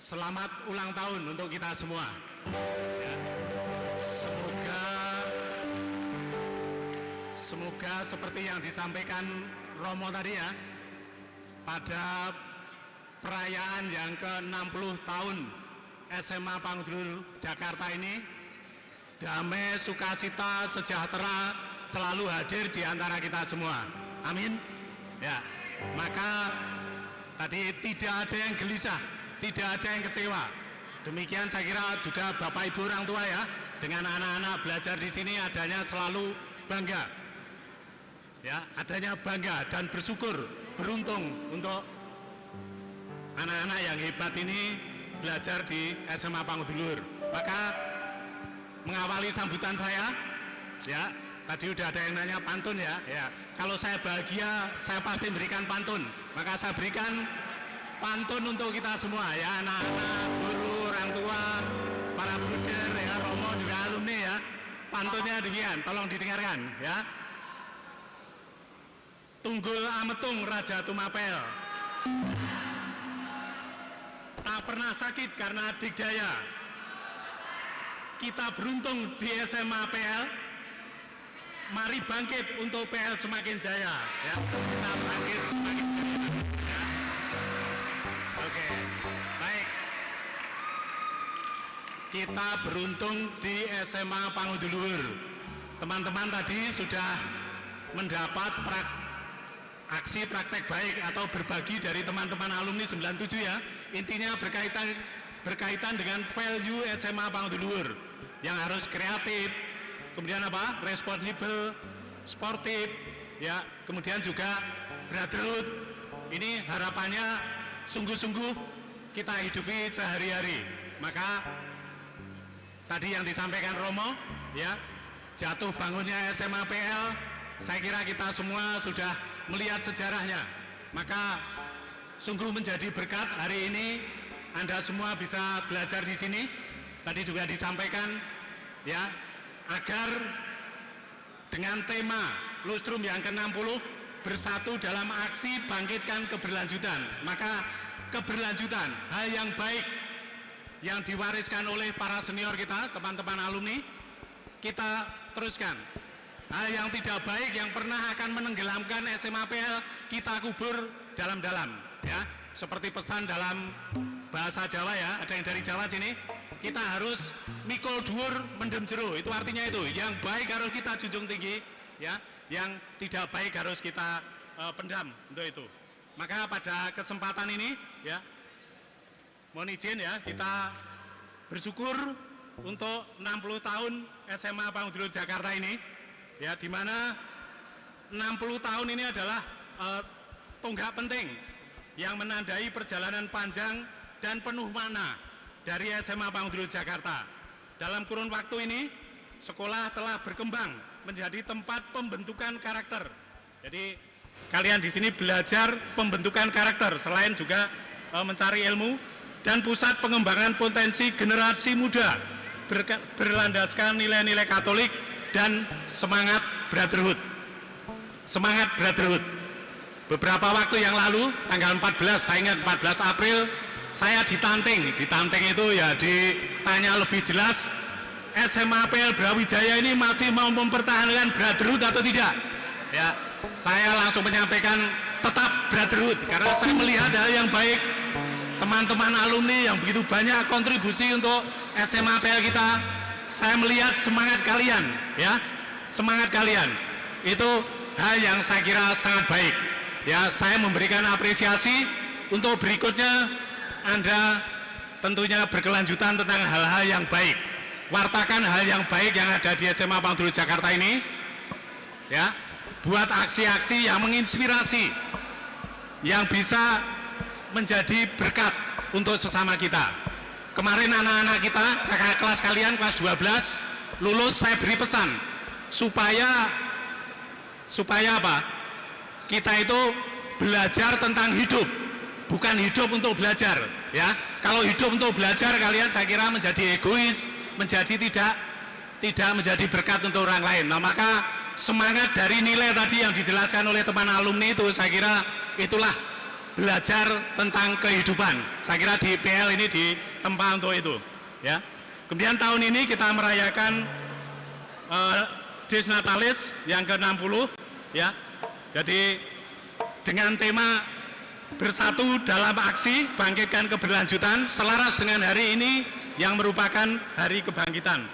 Selamat ulang tahun untuk kita semua. Ya. Semoga seperti yang disampaikan Romo tadi ya, pada perayaan yang ke-60 tahun SMA Pangudulur Jakarta ini, damai, sukacita, sejahtera selalu hadir di antara kita semua. Amin. Ya, maka tadi tidak ada yang gelisah, tidak ada yang kecewa. Demikian saya kira juga Bapak Ibu orang tua ya, dengan anak-anak belajar di sini adanya selalu bangga. Ya, adanya bangga dan bersyukur, beruntung untuk anak-anak yang hebat ini belajar di SMA Pangudulur. Maka mengawali sambutan saya, ya, tadi udah ada yang nanya pantun ya. Kalau saya bahagia, saya pasti berikan pantun. Maka saya berikan pantun untuk kita semua ya, anak-anak, guru, orang tua, para bruder, ya, Romo juga alumni ya. Pantunnya demikian, tolong didengarkan ya. Tunggul ametung Raja Tumapel, tak pernah sakit karena digdaya. Kita beruntung di SMA PL, mari bangkit untuk PL semakin jaya ya. Kita bangkit semakin jaya ya. Oke, baik. Kita beruntung di SMA Pangudulur. Teman-teman tadi sudah mendapat aksi praktek baik atau berbagi dari teman-teman alumni 97 ya. Intinya berkaitan dengan value SMA Pangudulur yang harus kreatif, kemudian apa? Responsible, sportif, ya, kemudian juga brotherhood. Ini harapannya sungguh-sungguh kita hidupi sehari-hari. Maka tadi yang disampaikan Romo, ya, jatuh bangunnya SMA PL, saya kira kita semua sudah melihat sejarahnya. Maka sungguh menjadi berkat hari ini Anda semua bisa belajar di sini. Tadi juga disampaikan ya, agar dengan tema Lustrum yang ke-60 bersatu dalam aksi bangkitkan keberlanjutan. Maka keberlanjutan, hal yang baik yang diwariskan oleh para senior kita, teman-teman alumni, kita teruskan. Hal yang tidak baik yang pernah akan menenggelamkan SMA PL, kita kubur dalam-dalam ya. Seperti pesan dalam bahasa Jawa ya, ada yang dari Jawa sini, kita harus mikul dhuwur mendem jero. Itu artinya itu, yang baik harus kita junjung tinggi ya, yang tidak baik harus kita pendam untuk itu. Maka pada kesempatan ini ya, mohon izin ya, kita bersyukur untuk 60 tahun SMA Pangudulur Jakarta ini ya, di mana 60 tahun ini adalah tonggak penting yang menandai perjalanan panjang dan penuh makna dari SMA Pangudulur Jakarta. Dalam kurun waktu ini, sekolah telah berkembang menjadi tempat pembentukan karakter. Jadi kalian di sini belajar pembentukan karakter selain juga mencari ilmu, dan pusat pengembangan potensi generasi muda berlandaskan nilai-nilai Katolik dan semangat brotherhood. Semangat brotherhood. Beberapa waktu yang lalu, tanggal 14, saya ingat 14 April, saya ditanting itu ya, ditanya lebih jelas, SMA PL Brawijaya ini masih mau mempertahankan brotherhood atau tidak? Ya, saya langsung menyampaikan tetap brotherhood, karena saya melihat hal yang baik, teman-teman alumni yang begitu banyak kontribusi untuk SMA PL kita. Saya melihat semangat kalian, ya, semangat kalian itu hal yang saya kira sangat baik. Ya, saya memberikan apresiasi untuk berikutnya Anda tentunya berkelanjutan tentang hal-hal yang baik. Wartakan hal yang baik yang ada di SMA Pangudulur Jakarta ini, ya, buat aksi-aksi yang menginspirasi, yang bisa menjadi berkat untuk sesama kita. Kemarin anak-anak kita, kakak kelas kalian, kelas 12, lulus, saya beri pesan supaya apa? Kita itu belajar tentang hidup, bukan hidup untuk belajar ya. Kalau hidup untuk belajar, kalian saya kira menjadi egois, menjadi tidak menjadi berkat untuk orang lain. Nah, maka semangat dari nilai tadi yang dijelaskan oleh teman alumni itu, saya kira itulah belajar tentang kehidupan. Saya kira di PL ini ditempa untuk itu. Ya. Kemudian tahun ini kita merayakan Dies Natalis yang ke-60. Ya. Jadi dengan tema bersatu dalam aksi bangkitkan keberlanjutan selaras dengan hari ini yang merupakan hari kebangkitan.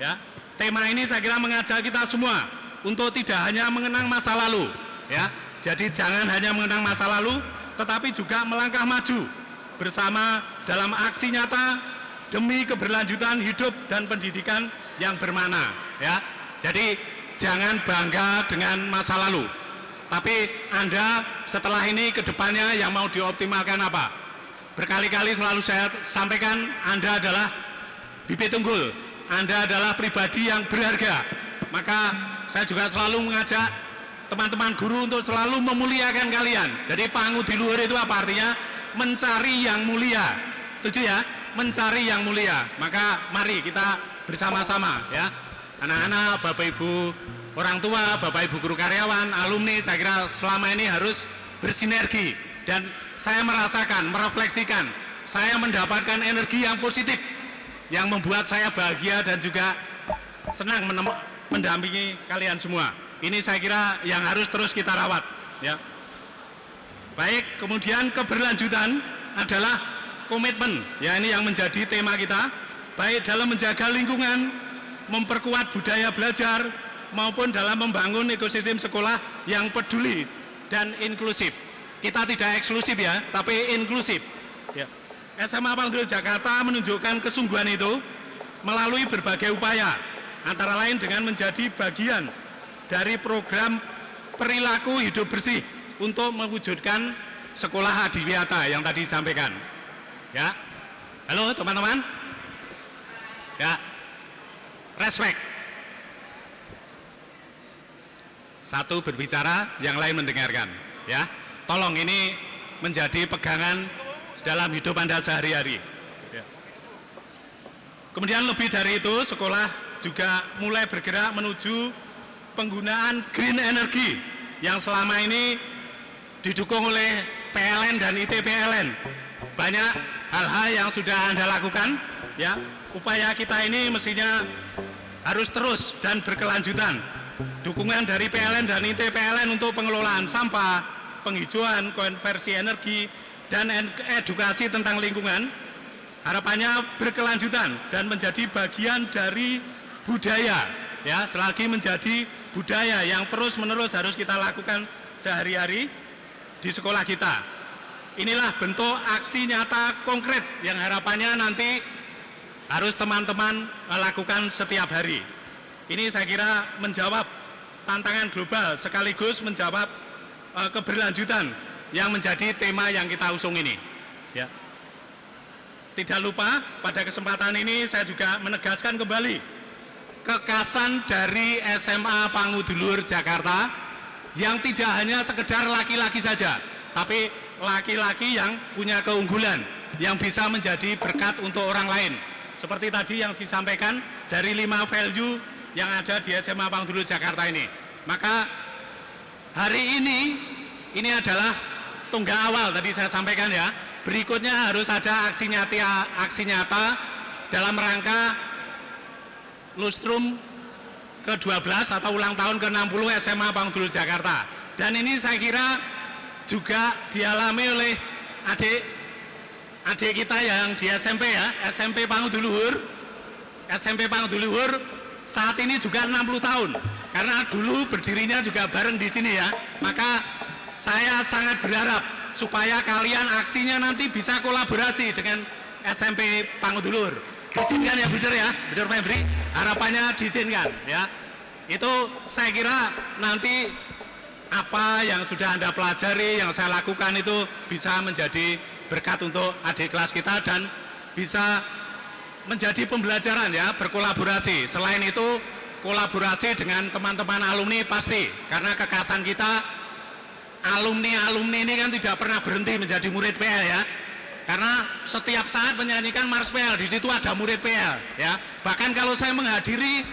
Ya. Tema ini saya kira mengajak kita semua untuk tidak hanya mengenang masa lalu, ya. Jadi jangan hanya mengenang masa lalu, tetapi juga melangkah maju bersama dalam aksi nyata demi keberlanjutan hidup dan pendidikan yang bermakna, ya. Jadi jangan bangga dengan masa lalu, tapi Anda setelah ini ke depannya yang mau dioptimalkan apa? Berkali-kali selalu saya sampaikan, Anda adalah bibit unggul, Anda adalah pribadi yang berharga. Maka saya juga selalu mengajak teman-teman guru untuk selalu memuliakan kalian. Jadi pangu di luar itu apa artinya? Mencari yang mulia. Setuju ya? Mencari yang mulia. Maka mari kita bersama-sama ya. Anak-anak, Bapak Ibu orang tua, Bapak Ibu guru karyawan, alumni, saya kira selama ini harus bersinergi. Dan saya merasakan, merefleksikan, saya mendapatkan energi yang positif yang membuat saya bahagia dan juga senang mendampingi kalian semua. Ini saya kira yang harus terus kita rawat, ya. Baik, kemudian keberlanjutan adalah komitmen, ya ini yang menjadi tema kita, baik dalam menjaga lingkungan, memperkuat budaya belajar, maupun dalam membangun ekosistem sekolah yang peduli dan inklusif. Kita tidak eksklusif ya, tapi inklusif. Ya. SMA Pangdul Jakarta menunjukkan kesungguhan itu melalui berbagai upaya, antara lain dengan menjadi bagian dari program perilaku hidup bersih untuk mewujudkan sekolah adiwiyata yang tadi disampaikan. Ya, halo teman-teman. Ya, respect. Satu berbicara, yang lain mendengarkan. Ya, tolong ini menjadi pegangan dalam hidup Anda sehari-hari. Ya. Kemudian lebih dari itu, sekolah juga mulai bergerak menuju penggunaan green energy yang selama ini didukung oleh PLN dan ITPLN. Banyak hal-hal yang sudah Anda lakukan, ya. Upaya kita ini mestinya harus terus dan berkelanjutan. Dukungan dari PLN dan ITPLN untuk pengelolaan sampah, penghijauan, konversi energi, dan edukasi tentang lingkungan, harapannya berkelanjutan dan menjadi bagian dari budaya, ya, selagi menjadi budaya yang terus-menerus harus kita lakukan sehari-hari di sekolah kita. Inilah bentuk aksi nyata konkret yang harapannya nanti harus teman-teman lakukan setiap hari. Ini saya kira menjawab tantangan global sekaligus menjawab keberlanjutan yang menjadi tema yang kita usung ini. Ya. Tidak lupa pada kesempatan ini saya juga menegaskan kembali kekasan dari SMA Pangudulur Jakarta yang tidak hanya sekedar laki-laki saja, tapi laki-laki yang punya keunggulan, yang bisa menjadi berkat untuk orang lain. Seperti tadi yang disampaikan dari 5 value yang ada di SMA Pangudulur Jakarta ini. Maka hari ini adalah tunggak awal tadi saya sampaikan ya. Berikutnya harus ada aksi nyata dalam rangka lustrum ke-12 atau ulang tahun ke-60 SMA Pangudulur Jakarta. Dan ini saya kira juga dialami oleh adik kita yang di SMP ya, SMP Pangudulur. SMP Pangudulur saat ini juga 60 tahun. Karena dulu berdirinya juga bareng di sini ya. Maka saya sangat berharap supaya kalian aksinya nanti bisa kolaborasi dengan SMP Pangudulur. Diizinkan ya Buder ya, Buder Febri, harapannya diizinkan ya. Itu saya kira nanti apa yang sudah Anda pelajari, yang saya lakukan itu bisa menjadi berkat untuk adik kelas kita dan bisa menjadi pembelajaran ya, berkolaborasi. Selain itu kolaborasi dengan teman-teman alumni pasti, karena kekasan kita alumni ini kan tidak pernah berhenti menjadi murid PL ya. Karena setiap saat menyanyikan Mars PL, di situ ada murid PL ya. Bahkan kalau saya menghadiri,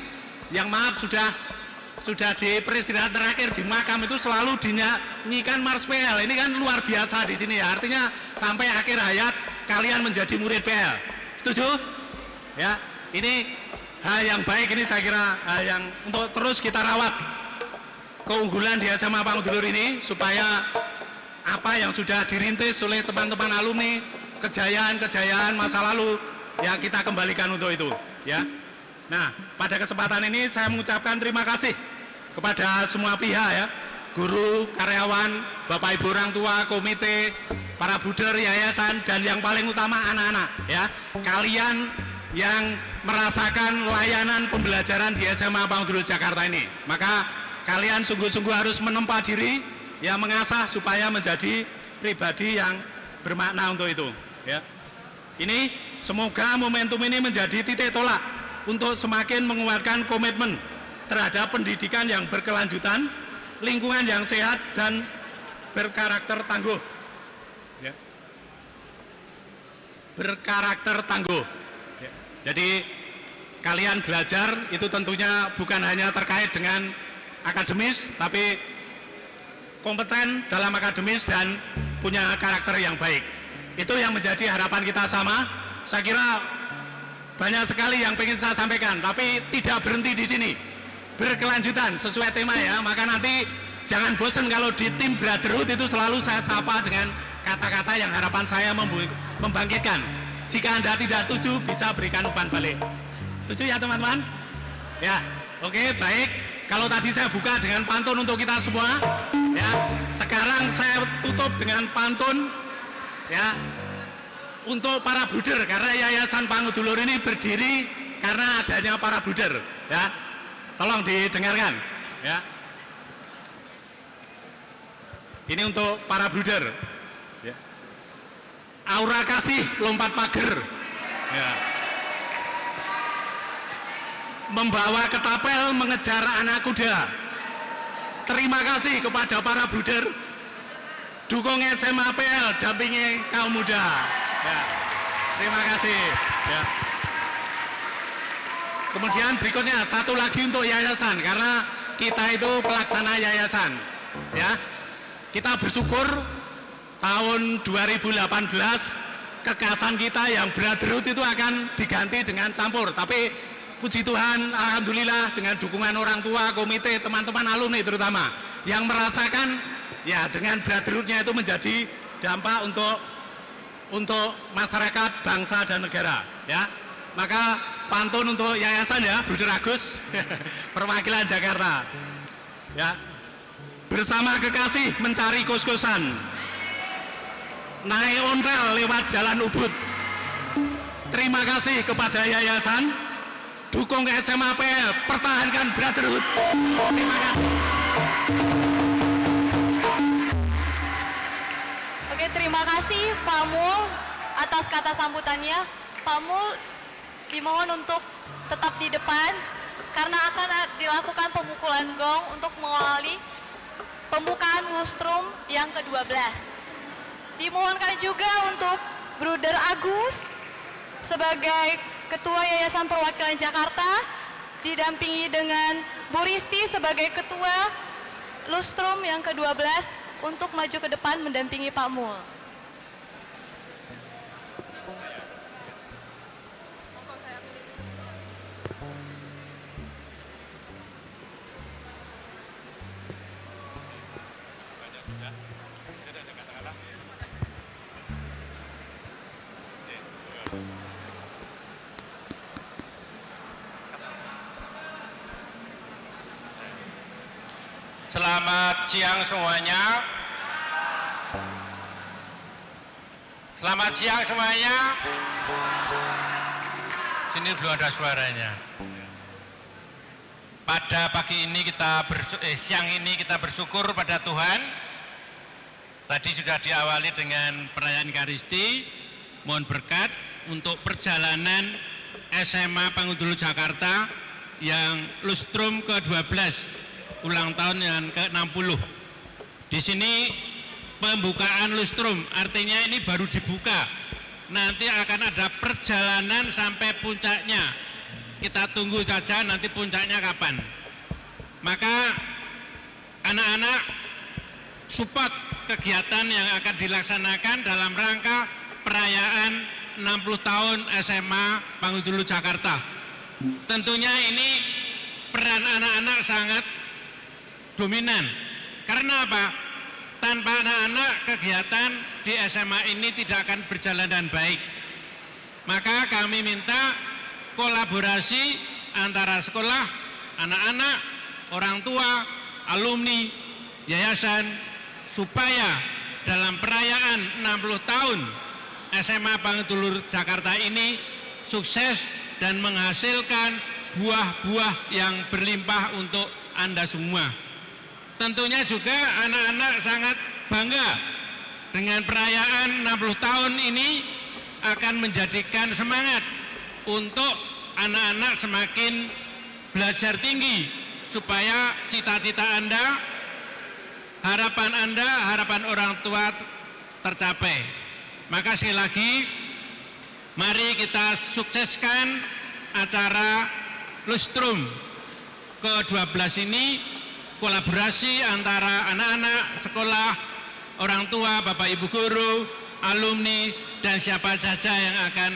yang maaf sudah sudah di peristirahatan terakhir di makam itu selalu dinyanyikan Mars PL. Ini kan luar biasa di sini ya. Artinya sampai akhir hayat kalian menjadi murid PL. Setuju? Ya, ini hal yang baik, ini saya kira hal yang untuk terus kita rawat keunggulan di SMA Pangudulur ini supaya apa yang sudah dirintis oleh teman-teman alumni, kejayaan-kejayaan masa lalu ya kita kembalikan untuk itu ya. Nah, pada kesempatan ini saya mengucapkan terima kasih kepada semua pihak ya, guru, karyawan, Bapak Ibu orang tua, komite, para buder, yayasan, dan yang paling utama anak-anak ya. Kalian yang merasakan layanan pembelajaran di SMA Pangudulur Jakarta ini. Maka kalian sungguh-sungguh harus menempa diri ya, mengasah supaya menjadi pribadi yang bermakna untuk itu ya. Ini semoga momentum ini menjadi titik tolak untuk semakin menguatkan komitmen terhadap pendidikan yang berkelanjutan, lingkungan yang sehat dan berkarakter tangguh. Ya. Berkarakter tangguh. Ya. Jadi kalian belajar itu tentunya bukan hanya terkait dengan akademis, tapi kompeten dalam akademis dan punya karakter yang baik. Itu yang menjadi harapan kita sama. Saya kira banyak sekali yang ingin saya sampaikan, tapi tidak berhenti di sini. Berkelanjutan sesuai tema ya, maka nanti jangan bosan kalau di tim Brotherhood itu selalu saya sapa dengan kata-kata yang harapan saya membangkitkan. Jika Anda tidak setuju, bisa berikan umpan balik. Setuju ya teman-teman? Ya, oke, baik. Kalau tadi saya buka dengan pantun untuk kita semua, ya. Sekarang saya tutup dengan pantun, ya, untuk para buder, karena Yayasan Pangudulur ini berdiri karena adanya para buder, ya. Tolong didengarkan, ya. Ini untuk para buder. Ya. Aura kasih lompat pagar. Ya. Membawa ketapel mengejar anak kuda. Terima kasih kepada para buder. Dukung SMA PL, dampingi kaum muda. Ya. Terima kasih. Ya. Kemudian berikutnya satu lagi untuk yayasan, karena kita itu pelaksana yayasan. Ya. Kita bersyukur tahun 2018 kekasan kita yang Brotherhood itu akan diganti dengan campur, tapi puji Tuhan, alhamdulillah dengan dukungan orang tua, komite, teman-teman alumni terutama yang merasakan ya dengan Brotherhood-nya itu menjadi dampak untuk masyarakat, bangsa dan negara ya. Maka pantun untuk yayasan ya, Bruder Agus perwakilan Jakarta ya. Bersama kekasih mencari kos-kosan, naik ontel lewat jalan Ubud. Terima kasih kepada yayasan, dukung SMA PL, pertahankan Brotherhood. Terima kasih. Oke, terima kasih Pak Mul atas kata sambutannya. Pak Mul dimohon untuk tetap di depan karena akan dilakukan pemukulan gong untuk mengawali pembukaan lustrum yang ke-12. Dimohonkan juga untuk Bruder Agus sebagai Ketua Yayasan Perwakilan Jakarta didampingi dengan Bu Risti sebagai Ketua lustrum yang ke-12 untuk maju ke depan mendampingi Pak Mul. Selamat siang semuanya. Selamat siang semuanya. Sini belum ada suaranya. Pada pagi ini siang ini kita bersyukur pada Tuhan. Tadi sudah diawali dengan perayaan Ekaristi. Mohon berkat untuk perjalanan SMA Pangudulur Jakarta yang lustrum ke-12. Ulang tahun yang ke-60. Di sini pembukaan lustrum, artinya ini baru dibuka. Nanti akan ada perjalanan sampai puncaknya. Kita tunggu saja nanti puncaknya kapan. Maka anak-anak support kegiatan yang akan dilaksanakan dalam rangka perayaan 60 tahun SMA Pangudulu Jakarta. Tentunya ini peran anak-anak sangat dominan. Karena apa? Tanpa anak-anak kegiatan di SMA ini tidak akan berjalan dengan baik. Maka kami minta kolaborasi antara sekolah, anak-anak, orang tua, alumni, yayasan, supaya dalam perayaan 60 tahun SMA Pangudulur Jakarta ini sukses dan menghasilkan buah-buah yang berlimpah untuk Anda semua. Tentunya juga anak-anak sangat bangga dengan perayaan 60 tahun ini akan menjadikan semangat untuk anak-anak semakin belajar tinggi supaya cita-cita Anda, harapan orang tua tercapai. Maka sekali lagi, mari kita sukseskan acara Lustrum ke-12 ini, kolaborasi antara anak-anak, sekolah, orang tua, Bapak Ibu guru, alumni, dan siapa saja yang akan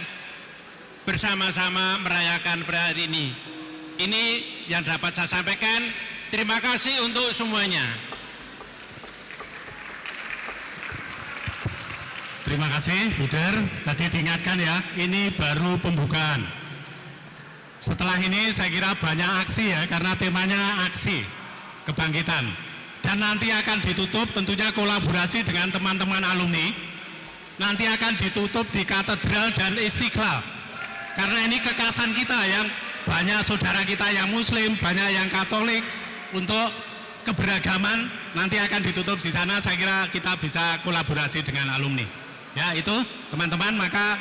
bersama-sama merayakan perayaan ini. Ini yang dapat saya sampaikan. Terima kasih untuk semuanya. Terima kasih, Buder. Tadi diingatkan ya, ini baru pembukaan. Setelah ini saya kira banyak aksi ya, karena temanya aksi kebangkitan. Dan nanti akan ditutup tentunya kolaborasi dengan teman-teman alumni. Nanti akan ditutup di Katedral dan Istiqlal. Karena ini kekasan kita yang banyak saudara kita yang Muslim, banyak yang Katolik, untuk keberagaman nanti akan ditutup di sana. Saya kira kita bisa kolaborasi dengan alumni. Ya itu teman-teman, maka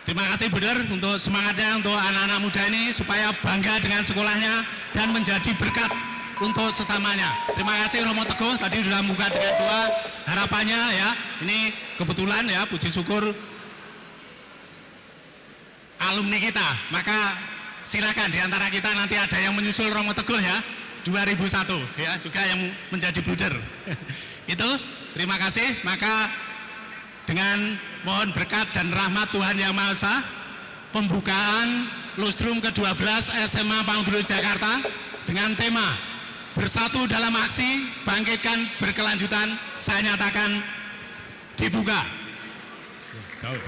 terima kasih Buder untuk semangatnya untuk anak-anak muda ini supaya bangga dengan sekolahnya dan menjadi berkat untuk sesamanya. Terima kasih Romo Teguh tadi sudah membuka dengan doa harapannya ya. Ini kebetulan ya, puji syukur alumni kita. Maka silakan di antara kita nanti ada yang menyusul Romo Teguh ya, 2001 ya, juga yang menjadi Buder. Itu terima kasih. Maka dengan mohon berkat dan rahmat Tuhan Yang Maha Esa, pembukaan Lustrum ke-12 SMA Pangudulur Jakarta dengan tema Bersatu dalam Aksi, Bangkitkan Berkelanjutan, saya nyatakan dibuka. Jauh.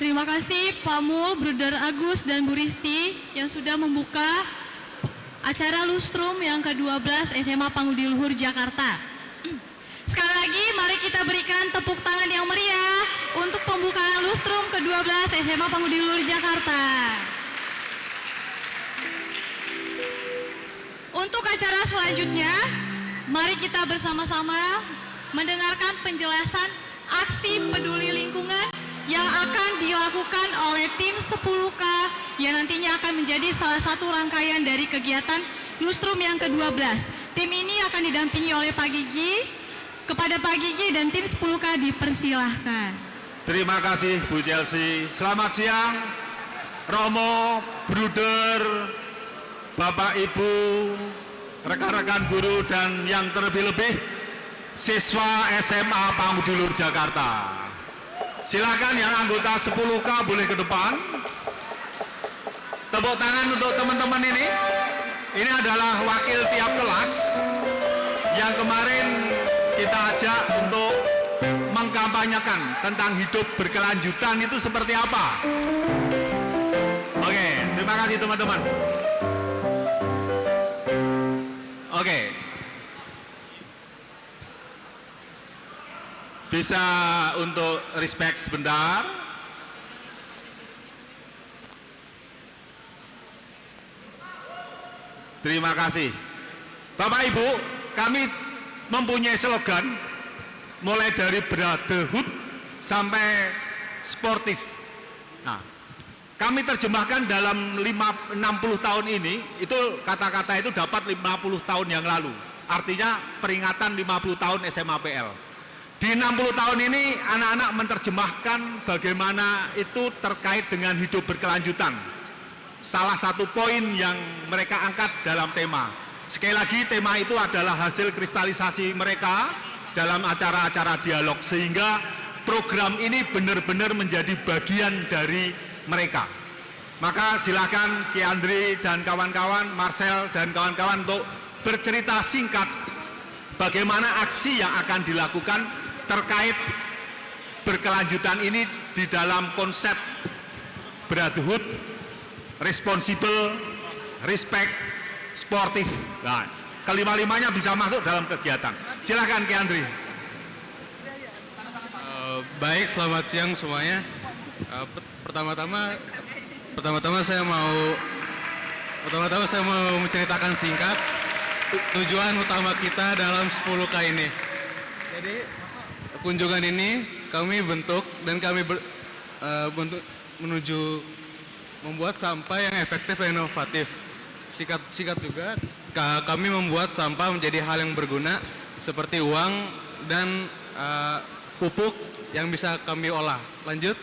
Terima kasih Pak Mul, Bruder Agus, dan Bu Risti yang sudah membuka acara Lustrum yang ke-12 SMA Pangudulur Jakarta. Sekali lagi mari kita berikan tepuk tangan yang meriah untuk pembukaan Lustrum ke-12 SMA Pangudulur Jakarta. Untuk acara selanjutnya, mari kita bersama-sama mendengarkan penjelasan aksi peduli lingkungan yang akan dilakukan oleh tim 10K yang nantinya akan menjadi salah satu rangkaian dari kegiatan Lustrum yang ke-12. Tim ini akan didampingi oleh Pak Gigi. Kepada Pak Gigi dan tim 10K dipersilahkan. Terima kasih Bu Chelsea. Selamat siang Romo, Bruder, Bapak Ibu, rekan-rekan guru, dan yang terlebih-lebih siswa SMA Pangudulur Jakarta. Silakan yang anggota 10K boleh ke depan. Tepuk tangan untuk teman-teman ini. Ini adalah wakil tiap kelas yang kemarin kita ajak untuk mengkampanyekan tentang hidup berkelanjutan itu seperti apa. Oke, terima kasih teman-teman. Oke. Bisa untuk respect sebentar. Terima kasih. Bapak Ibu, kami mempunyai slogan mulai dari brotherhood sampai sportif. Nah, kami terjemahkan dalam 60 tahun ini, itu kata-kata itu dapat 50 tahun yang lalu. Artinya peringatan 50 tahun SMAPL. Di 60 tahun ini anak-anak menerjemahkan bagaimana itu terkait dengan hidup berkelanjutan. Salah satu poin yang mereka angkat dalam tema. Sekali lagi tema itu adalah hasil kristalisasi mereka dalam acara-acara dialog. Sehingga program ini benar-benar menjadi bagian dari mereka. Maka silakan Ki Andri dan kawan-kawan, Marcel dan kawan-kawan untuk bercerita singkat bagaimana aksi yang akan dilakukan terkait berkelanjutan ini di dalam konsep brotherhood, responsible, respect, sportif. Nah, kelima-limanya bisa masuk dalam kegiatan. Silakan Ki Andri. Baik, selamat siang semuanya. Pertama-tama saya mau menceritakan singkat tujuan utama kita dalam 10K ini. Jadi kunjungan ini kami bentuk dan kami bentuk menuju membuat sampah yang efektif dan inovatif. Singkat juga, kami membuat sampah menjadi hal yang berguna seperti uang dan pupuk yang bisa kami olah. Lanjut.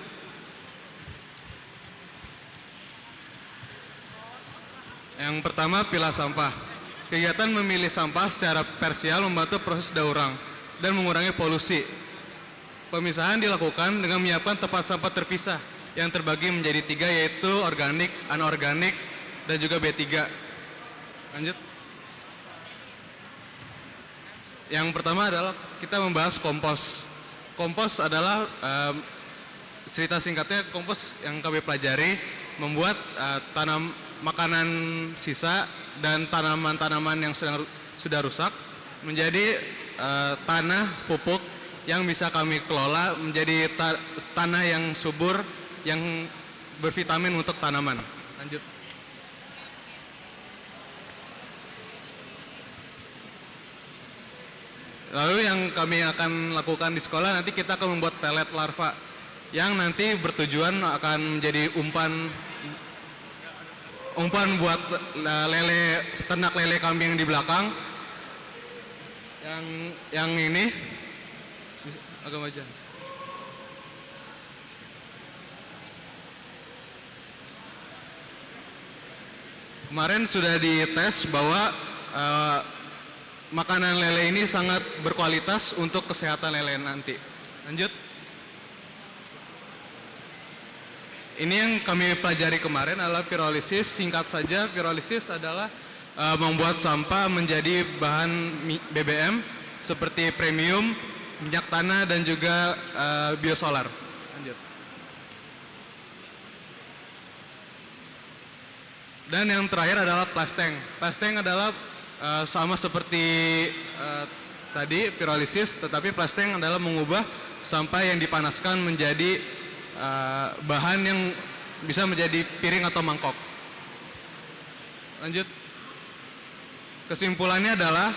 Yang pertama, pilah sampah. Kegiatan memilih sampah secara parsial membantu proses daur ulang dan mengurangi polusi. Pemisahan dilakukan dengan menyiapkan tempat sampah terpisah yang terbagi menjadi 3, yaitu organik, anorganik, dan juga B3. Lanjut. Yang pertama adalah kita membahas kompos. Kompos adalah cerita singkatnya, kompos yang kami pelajari membuat makanan sisa dan tanaman-tanaman yang sudah rusak menjadi tanah pupuk yang bisa kami kelola menjadi tanah yang subur yang bervitamin untuk tanaman. Lanjut. Lalu yang kami akan lakukan di sekolah, nanti kita akan membuat pelet larva yang nanti bertujuan akan menjadi umpan buat ternak lele kambing di belakang. Yang ini agak maju. Kemarin sudah dites bahwa makanan lele ini sangat berkualitas untuk kesehatan lele nanti. Lanjut. Ini yang kami pelajari kemarin adalah pirolisis. Singkat saja, pirolisis adalah membuat sampah menjadi bahan BBM seperti premium, minyak tanah, dan juga biosolar. Lanjut. Dan yang terakhir adalah plasteng. Plasteng adalah sama seperti tadi pirolisis, tetapi plasteng adalah mengubah sampah yang dipanaskan menjadi bahan yang bisa menjadi piring atau mangkok. Lanjut. Kesimpulannya adalah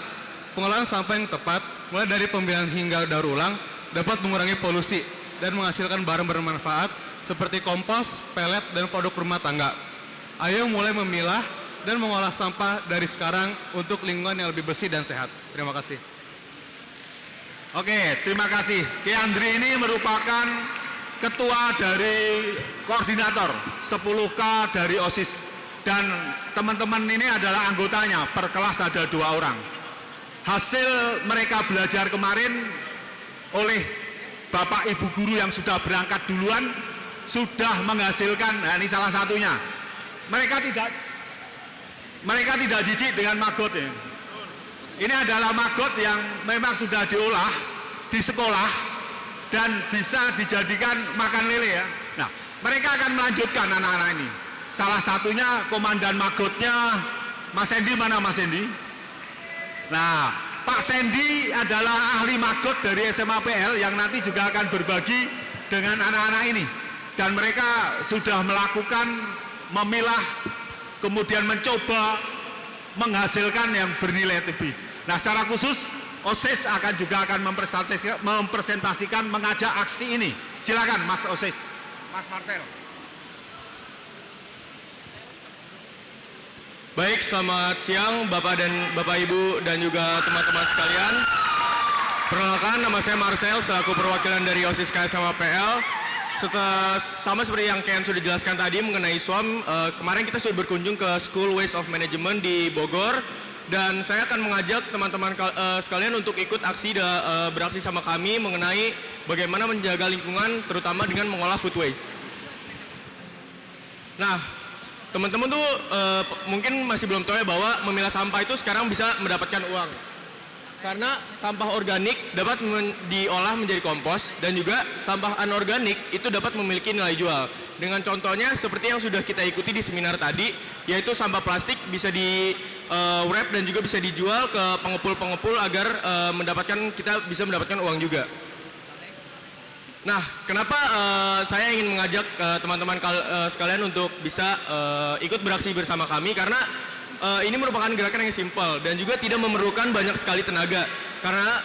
pengolahan sampah yang tepat, mulai dari pemilihan hingga daur ulang, dapat mengurangi polusi dan menghasilkan barang bermanfaat seperti kompos, pelet, dan produk rumah tangga. Ayo mulai memilah dan mengolah sampah dari sekarang untuk lingkungan yang lebih bersih dan sehat. Terima kasih. Oke, terima kasih. Ki Andri ini merupakan ketua dari koordinator 10K dari OSIS. Dan teman-teman ini adalah anggotanya, per kelas ada 2 orang. Hasil mereka belajar kemarin oleh Bapak Ibu Guru yang sudah berangkat duluan, sudah menghasilkan, nah ini salah satunya. Mereka tidak jijik dengan maggot ya. Ini adalah maggot yang memang sudah diolah di sekolah dan bisa dijadikan makan lele ya. Nah, mereka akan melanjutkan anak-anak ini. Salah satunya komandan maggotnya Mas Sendi, mana Mas Sendi? Nah, Pak Sendi adalah ahli maggot dari SMAPL yang nanti juga akan berbagi dengan anak-anak ini. Dan mereka sudah melakukan memilah, kemudian mencoba menghasilkan yang bernilai lebih. Nah, secara khusus OSIS juga akan mempresentasikan mengajak aksi ini. Silakan Mas OSIS, Mas Marcel. Baik, selamat siang Bapak Ibu dan juga teman-teman sekalian. Perkenalkan, nama saya Marcel selaku perwakilan dari OSIS KSMA PL. Sama seperti yang Ken sudah jelaskan tadi mengenai SWAM, kemarin kita sudah berkunjung ke School Waste of Management di Bogor, dan saya akan mengajak teman-teman sekalian untuk ikut beraksi sama kami mengenai bagaimana menjaga lingkungan, terutama dengan mengolah food waste. Nah, teman-teman tuh mungkin masih belum tahu ya bahwa memilah sampah itu sekarang bisa mendapatkan uang. Karena sampah organik dapat diolah menjadi kompos, dan juga sampah anorganik itu dapat memiliki nilai jual. Dengan contohnya seperti yang sudah kita ikuti di seminar tadi, yaitu sampah plastik bisa di wrap dan juga bisa dijual ke pengepul-pengepul agar kita bisa mendapatkan uang juga. Nah, kenapa saya ingin mengajak teman-teman sekalian untuk bisa ikut beraksi bersama kami, karena ini merupakan gerakan yang simpel dan juga tidak memerlukan banyak sekali tenaga. Karena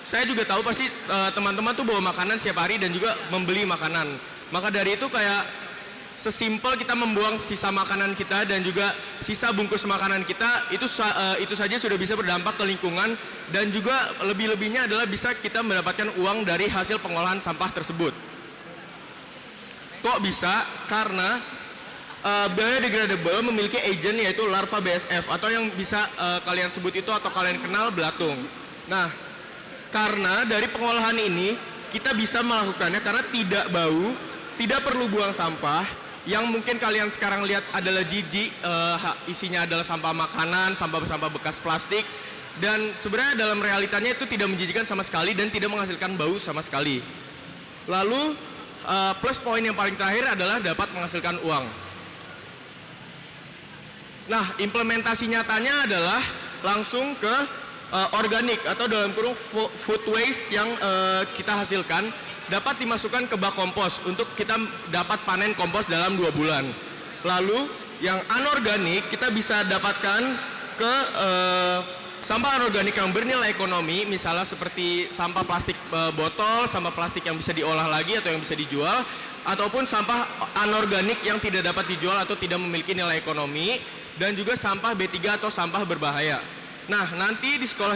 saya juga tahu pasti teman-teman tuh bawa makanan setiap hari dan juga membeli makanan. Maka dari itu kayak sesimpel kita membuang sisa makanan kita dan juga sisa bungkus makanan kita, itu saja sudah bisa berdampak ke lingkungan, dan juga lebih-lebihnya adalah bisa kita mendapatkan uang dari hasil pengolahan sampah tersebut. Kok bisa? Karena biodegradable memiliki agent yaitu larva BSF, atau yang bisa kalian sebut itu atau kalian kenal belatung. Nah, karena dari pengolahan ini kita bisa melakukannya karena tidak bau, tidak perlu buang sampah. Yang mungkin kalian sekarang lihat adalah jijik, isinya adalah sampah makanan, sampah bekas plastik, dan sebenarnya dalam realitanya itu tidak menjijikkan sama sekali dan tidak menghasilkan bau sama sekali. Lalu plus poin yang paling terakhir adalah dapat menghasilkan uang. Nah, implementasi nyatanya adalah langsung ke organik atau dalam kurung food waste yang kita hasilkan dapat dimasukkan ke bak kompos untuk kita dapat panen kompos dalam 2 bulan. Lalu yang anorganik kita bisa dapatkan ke sampah anorganik yang bernilai ekonomi, misalnya seperti sampah plastik botol, sampah plastik yang bisa diolah lagi atau yang bisa dijual, ataupun sampah anorganik yang tidak dapat dijual atau tidak memiliki nilai ekonomi, dan juga sampah B3 atau sampah berbahaya. Nah, nanti di sekolah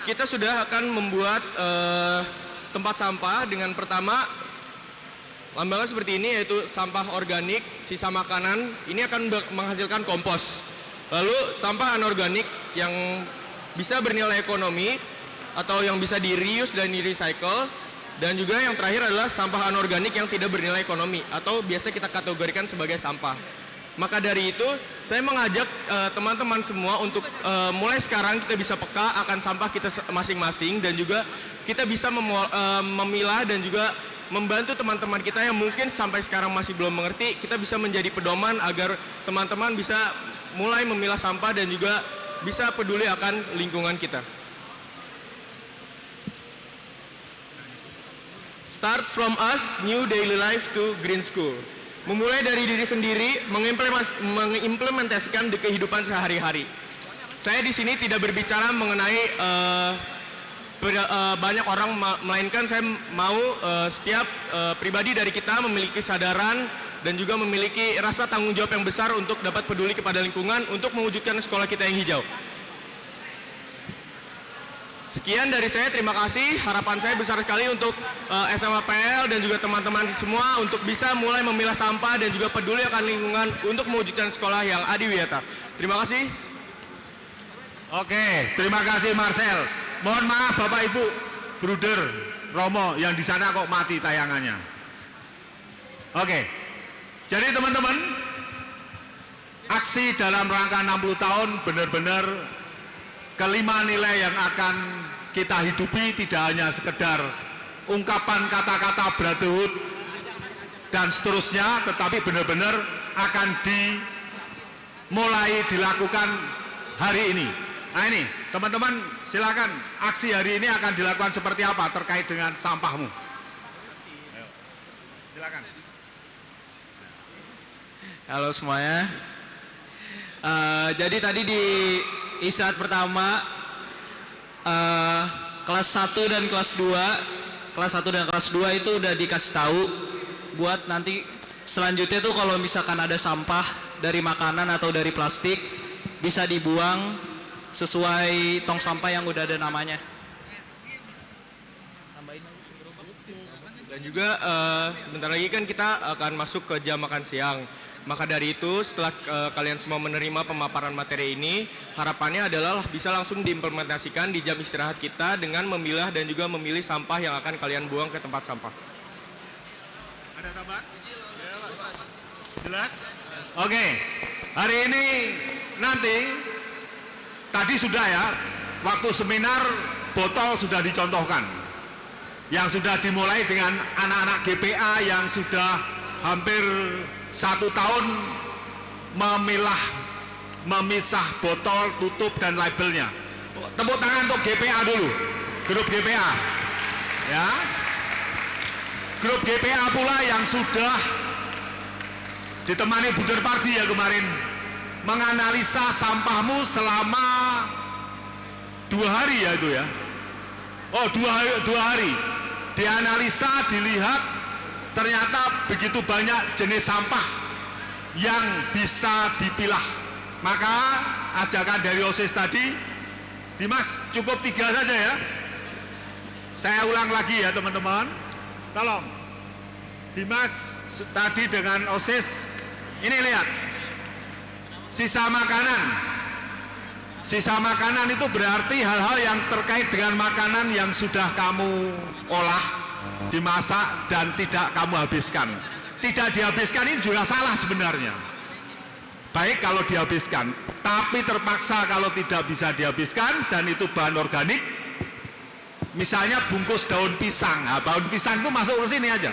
kita sudah akan membuat tempat sampah dengan pertama lambangnya seperti ini, yaitu sampah organik, sisa makanan, ini akan menghasilkan kompos. Lalu sampah anorganik yang bisa bernilai ekonomi atau yang bisa di-reuse dan di-recycle, dan juga yang terakhir adalah sampah anorganik yang tidak bernilai ekonomi atau biasa kita kategorikan sebagai sampah. Maka dari itu, saya mengajak teman-teman semua untuk mulai sekarang kita bisa peka akan sampah kita masing-masing, dan juga kita bisa memilah dan juga membantu teman-teman kita yang mungkin sampai sekarang masih belum mengerti. Kita bisa menjadi pedoman agar teman-teman bisa mulai memilah sampah dan juga bisa peduli akan lingkungan kita. Start from us, new daily life to green school. Memulai dari diri sendiri, mengimplementasikan di kehidupan sehari-hari. Saya di sini tidak berbicara mengenai banyak orang, melainkan saya mau setiap pribadi dari kita memiliki kesadaran dan juga memiliki rasa tanggung jawab yang besar untuk dapat peduli kepada lingkungan untuk mewujudkan sekolah kita yang hijau. Sekian dari saya, terima kasih. Harapan saya besar sekali untuk SMA PL dan juga teman-teman semua untuk bisa mulai memilah sampah dan juga peduli akan lingkungan untuk mewujudkan sekolah yang adiwiyata. Terima kasih. Oke, terima kasih Marcel. Mohon maaf Bapak Ibu, Bruder Romo yang di sana kok mati tayangannya. Oke, jadi teman-teman, aksi dalam rangka 60 tahun benar-benar kelima nilai yang akan kita hidupi tidak hanya sekedar ungkapan kata-kata brotherhood dan seterusnya, tetapi benar-benar akan dimulai dilakukan hari ini. Nah ini, teman-teman silakan, aksi hari ini akan dilakukan seperti apa terkait dengan sampahmu? Ayo, silakan. Halo semuanya. Jadi tadi di isyarat pertama kelas 1 dan kelas 2 itu udah dikasih tahu buat nanti selanjutnya tuh kalau misalkan ada sampah dari makanan atau dari plastik bisa dibuang sesuai tong sampah yang udah ada namanya. Dan juga sebentar lagi kan kita akan masuk ke jam makan siang. Maka dari itu setelah kalian semua menerima pemaparan materi ini, harapannya adalah bisa langsung diimplementasikan di jam istirahat kita dengan memilah dan juga memilih sampah yang akan kalian buang ke tempat sampah. Ada tambahan? Jelas? Oke, hari ini nanti tadi sudah ya, waktu seminar botol sudah dicontohkan. Yang sudah dimulai dengan anak-anak GPA yang sudah hampir 1 tahun memisah botol, tutup dan labelnya. Tepuk tangan untuk GPA dulu, grup GPA. Ya, grup GPA pula yang sudah ditemani Buder Pardi ya kemarin menganalisa sampahmu selama 2 hari ya itu ya. Oh 2 hari dianalisa, dilihat ternyata begitu banyak jenis sampah yang bisa dipilah. Maka ajakan dari OSIS tadi, Dimas cukup 3 saja ya. Saya ulang lagi ya teman-teman. Tolong Dimas tadi dengan OSIS, ini lihat sisa makanan. Sisa makanan itu berarti hal-hal yang terkait dengan makanan yang sudah kamu olah, dimasak dan tidak kamu habiskan. Tidak dihabiskan ini juga salah sebenarnya. Baik kalau dihabiskan, tapi terpaksa kalau tidak bisa dihabiskan dan itu bahan organik. Misalnya bungkus daun pisang. Nah, daun pisang itu masuk ke sini aja.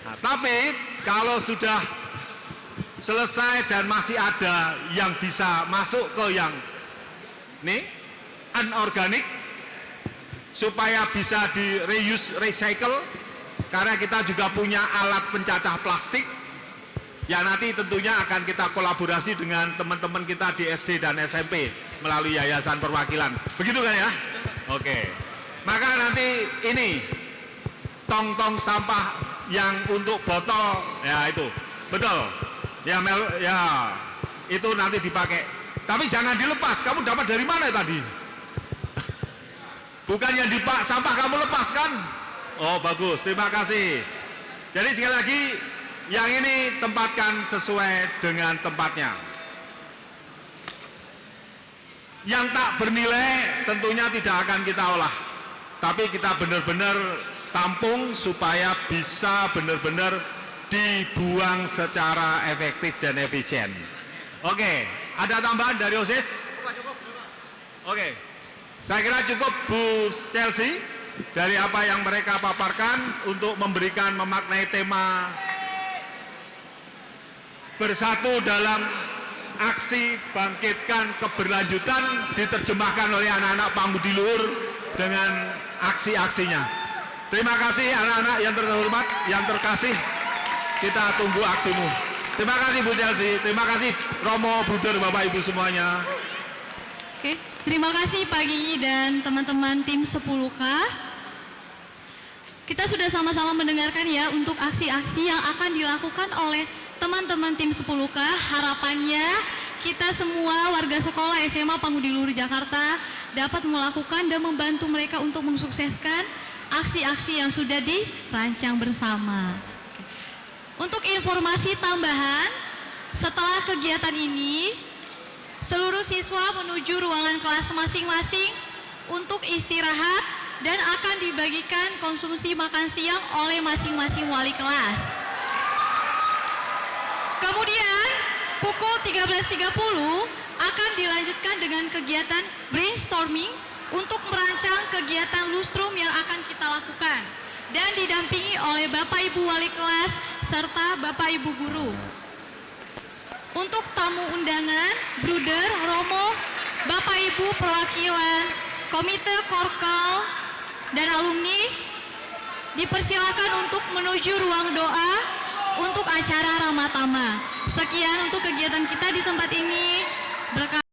Nah, tapi kalau sudah selesai dan masih ada yang bisa masuk ke yang ini anorganik, supaya bisa di reuse, recycle, karena kita juga punya alat pencacah plastik yang nanti tentunya akan kita kolaborasi dengan teman-teman kita di SD dan SMP melalui Yayasan Perwakilan. Begitu kan ya? Oke. Maka nanti ini tong-tong sampah yang untuk botol ya itu betul ya itu nanti dipakai, tapi jangan dilepas. Kamu dapat dari mana tadi? Bukan yang sampah kamu lepaskan. Oh bagus, terima kasih. Jadi sekali lagi, yang ini tempatkan sesuai dengan tempatnya. Yang tak bernilai tentunya tidak akan kita olah, tapi kita benar-benar tampung supaya bisa benar-benar dibuang secara efektif dan efisien. Oke, ada tambahan dari OSIS? Oke, saya kira cukup Bu Chelsea dari apa yang mereka paparkan untuk memberikan memaknai tema bersatu dalam aksi bangkitkan keberlanjutan, diterjemahkan oleh anak-anak Pamudi Luhur dengan aksi-aksinya. Terima kasih anak-anak yang terhormat, yang terkasih. Kita tunggu aksimu. Terima kasih Bu Chelsea, terima kasih Romo, Buder, Bapak Ibu semuanya. Oke, terima kasih Pak Gigi dan teman-teman tim 10K. Kita sudah sama-sama mendengarkan ya untuk aksi-aksi yang akan dilakukan oleh teman-teman tim 10K. Harapannya kita semua warga sekolah SMA Pangudi Luhur Jakarta dapat melakukan dan membantu mereka untuk mensukseskan aksi-aksi yang sudah dirancang bersama. Untuk informasi tambahan, setelah kegiatan ini, seluruh siswa menuju ruangan kelas masing-masing untuk istirahat dan akan dibagikan konsumsi makan siang oleh masing-masing wali kelas. Kemudian, pukul 13.30 akan dilanjutkan dengan kegiatan brainstorming untuk merancang kegiatan lustrum yang akan kita lakukan dan didampingi oleh Bapak Ibu Wali Kelas serta Bapak Ibu Guru. Untuk tamu undangan, Bruder, Romo, Bapak Ibu perwakilan Komite Korkal dan alumni dipersilakan untuk menuju ruang doa untuk acara Ramatama. Sekian untuk kegiatan kita di tempat ini. Berkah